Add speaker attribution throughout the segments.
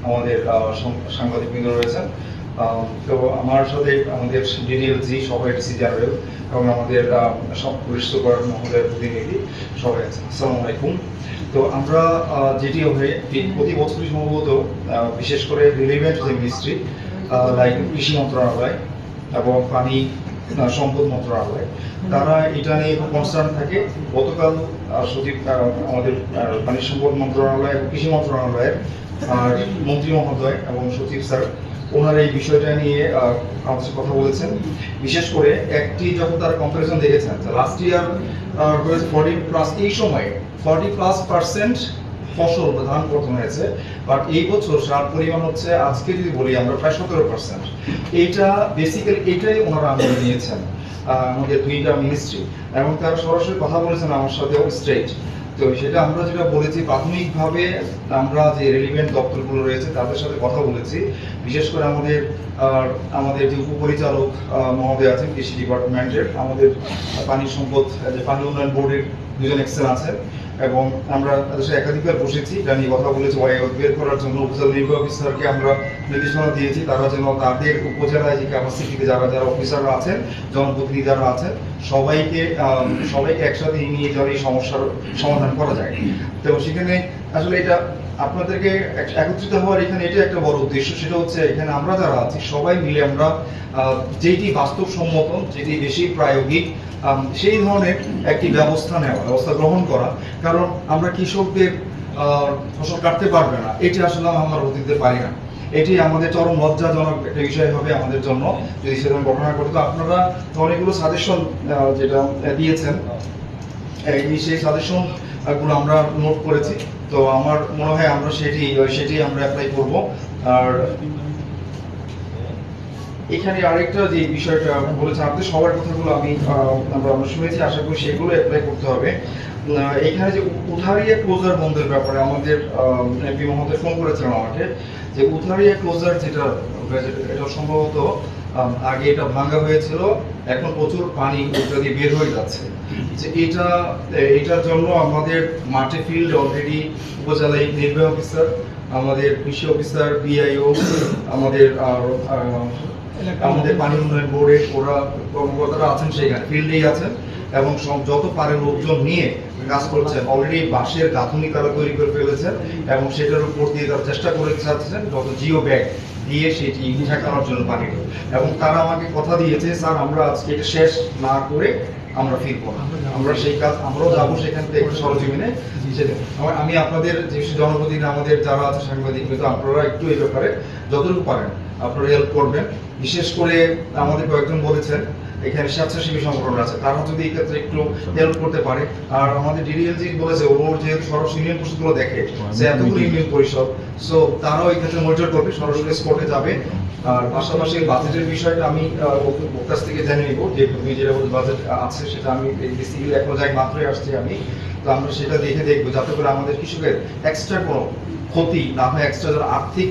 Speaker 1: আমাদের সাংবাদিকবৃন্দ রয়েছেন। তো আমার সাথে আমাদের ডিডিএলজি সভাপতি জেনারেল এবং আমাদের সব পুলিশ সুপার মহোদয়ের প্রতিনিধি সবাই আছেন। আসসালামু আলাইকুম। তো আমরা যেটি হয়ে প্রতি বছরই সম্ভবত বিশেষ করে রিলিভেন্ট যে মিনিস্ট্রি লাইক কৃষি মন্ত্রণালয় এবং পানি সম্পদ মন্ত্রণালয়, তারা এটা নিয়ে খুব কনসার্ন থাকে। গতকাল সচিব আমাদের পানি সম্পদ মন্ত্রণালয় এবং কৃষি মন্ত্রণালয়ের মন্ত্রী মহোদয় এবং সচিব স্যার ওনারা এই বিষয়টা নিয়ে আমাদের সাথে কথা বলেছেন। বিশেষ করে একটি যখন তারা কম্পারিজন দেখেছেন, লাস্ট ইয়ার হয়েছে 40+, এই সময়ে 40+% ফসল বা ধান পতন হয়েছে, বাট এই বছর সার পরিমাণ হচ্ছে আজকে যদি বলি আমরা প্রায় 17%। এইটা বেসিক্যালি এটাই ওনারা আমলে নিয়েছেন আমাদের দুইটা মিনিস্ট্রি, এবং তারা সরাসরি কথা বলেছেন আমার সাথে স্ট্রেট। তো সেটা আমরা যেটা বলেছি, প্রাথমিকভাবে আমরা যে রেলিভেন্ট দপ্তরগুলো রয়েছে তাদের সাথে কথা বলেছি। বিশেষ করে আমাদের যে উপপরিচালক মহোদয় আছেন কৃষি ডিপার্টমেন্টের, আমাদের পানি সম্পদ যে পানি উন্নয়ন বোর্ডের দুজন এক্সেল আছেন, এবং আমরা তাদের সাথে একাধিকবার বসেছি, এটা নিয়ে কথা বলেছি। বের করার জন্য উপজেলা নির্বাহী অফিসারকে আমরা নির্দেশনা দিয়েছি, তারা যেন তাদের উপজেলায় যে ক্যাপাসিটিতে যারা অফিসাররা আছেন, জনপ্রতিনিধি যারা আছেন, সবাইকে একসাথে নিয়ে যাওয়ার এই সমস্যার সমাধান করা যায়। তো সেখানে আসলে এটা আপনাদেরকে একত্রিত হওয়ার এখানে এটা একটা বড় উদ্দেশ্য, সেটা হচ্ছে এখানে আমরা যারা আছি সবাই মিলে আমরা যেটি বাস্তবসম্মত, যেটি বেশি প্রায়োগিক, সেই ধরনের একটি ব্যবস্থা গ্রহণ করা। কারণ আমরা কৃষকদের ফসল কাটতে পারবে না, এটি আসলে আমরা হতে দিতে পারি না। এটি আমাদের চরম লজ্জাজনক একটা বিষয় হবে আমাদের জন্য যদি সেরকম ঘটনা ঘটে। আপনারা অনেকগুলো সাজেশন যেটা দিয়েছেন, সেই সাজেশন গুলো আমরা নোট করেছি। তো আমার মনে হয় আমরা সেটি আমরা অ্যাপ্লাই করব। আর এখানে আরেকটা যে বিষয়টা বলেছেন, আপনাদের সবার কথাগুলো আমরা শুনেছি, আশা করি সেগুলো অ্যাপ্লাই করতে হবে। এখানে যে উঠারিয়া ক্লোজার বন্ধের ব্যাপারে আমাদের এমপি মহোদয় ফোন করেছিলেন আমাকে, যে উঠারিয়া ক্লোজার যেটা এটা সম্ভবত আগে এটা ভাঙা হয়েছিল, এখন প্রচুর পানি ওটা দিয়ে বের হয়ে যাচ্ছে। যে এটার জন্য আমাদের মাঠে ফিল্ড অলরেডি উপজেলায় নির্বাহী অফিসার, আমাদের কৃষি অফিসার, বিআইও, আমাদের পানি উন্নয়ন বোর্ডের ওরা কর্মকর্তারা আছেন, সেখানে ফিল্ডেই আছেন, এবং যত পারে লোকজন নিয়ে কাজ করছেন। অলরেডি বাঁশের গাঁথুনি তারা তৈরি করে ফেলেছেন, এবং সেটার উপর দিয়ে তারা চেষ্টা করে যাচ্ছেন যত জিও ব্যাগ দিয়ে সেটি ঠেকানোর জন্য পানি। এবং তারা আমাকে কথা দিয়েছে, স্যার আমরা আজকে এটা শেষ না করে আমরা ফিরবো না, আমরা সেই কাজ আমরাও যাবো সেখান থেকে সরজমিনে। আমি আপনাদের যে জনপ্রতিনিধি আমাদের যারা আছে সাংবাদিক, কিন্তু আপনারা একটু এই ব্যাপারে যতটুকু পারেন আপনারা হেল্প করবেন। বিশেষ করে আমাদের কয়েকজন বলেছেন এখানে স্বেচ্ছাসেবী সংগঠন আছে, তারা যদি এই ক্ষেত্রে একটু হেল্প করতে পারে। আর আমাদের ডিডিএলজি বলেছে ওর যেহেতু সরাসরি ইউনিয়ন পরিষদগুলো দেখে, সে এতগুলো ইউনিয়ন পরিষদ, সো তারাও এই ক্ষেত্রে মনিটর করবে, সরাসরি স্পটে যাবে। আর পাশাপাশি বাজেটের বিষয়টা আমি ওর কাছ থেকে জেনে নিব, যে যেটা বাজেট আছে সেটা আমি বেসিক্যালি এখনো যাই মাত্রই আসছি আমি। তো আমরা সেটা দেখবো যাতে করে আমাদের কৃষকের এক্সট্রা কোনো ক্ষতি না হয়, এক্সট্রা যারা আর্থিক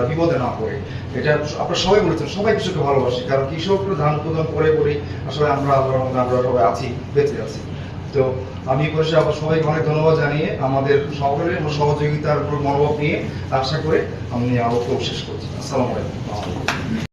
Speaker 1: বিপদে না পড়ে। এটা আপনারা সবাই বলেছেন, সবাই কৃষককে ভালোবাসি, কারণ কৃষকরা ধান উৎপাদন করে আসলে আমরা সবাই আছি, বেঁচে আছি। তো আমি বসে আবার সবাইকে অনেক ধন্যবাদ জানিয়ে আমাদের সকলের সহযোগিতার উপর মনোভাব নিয়ে আশা করে আমি আলোচনা শেষ করছি। আসসালামু আলাইকুম।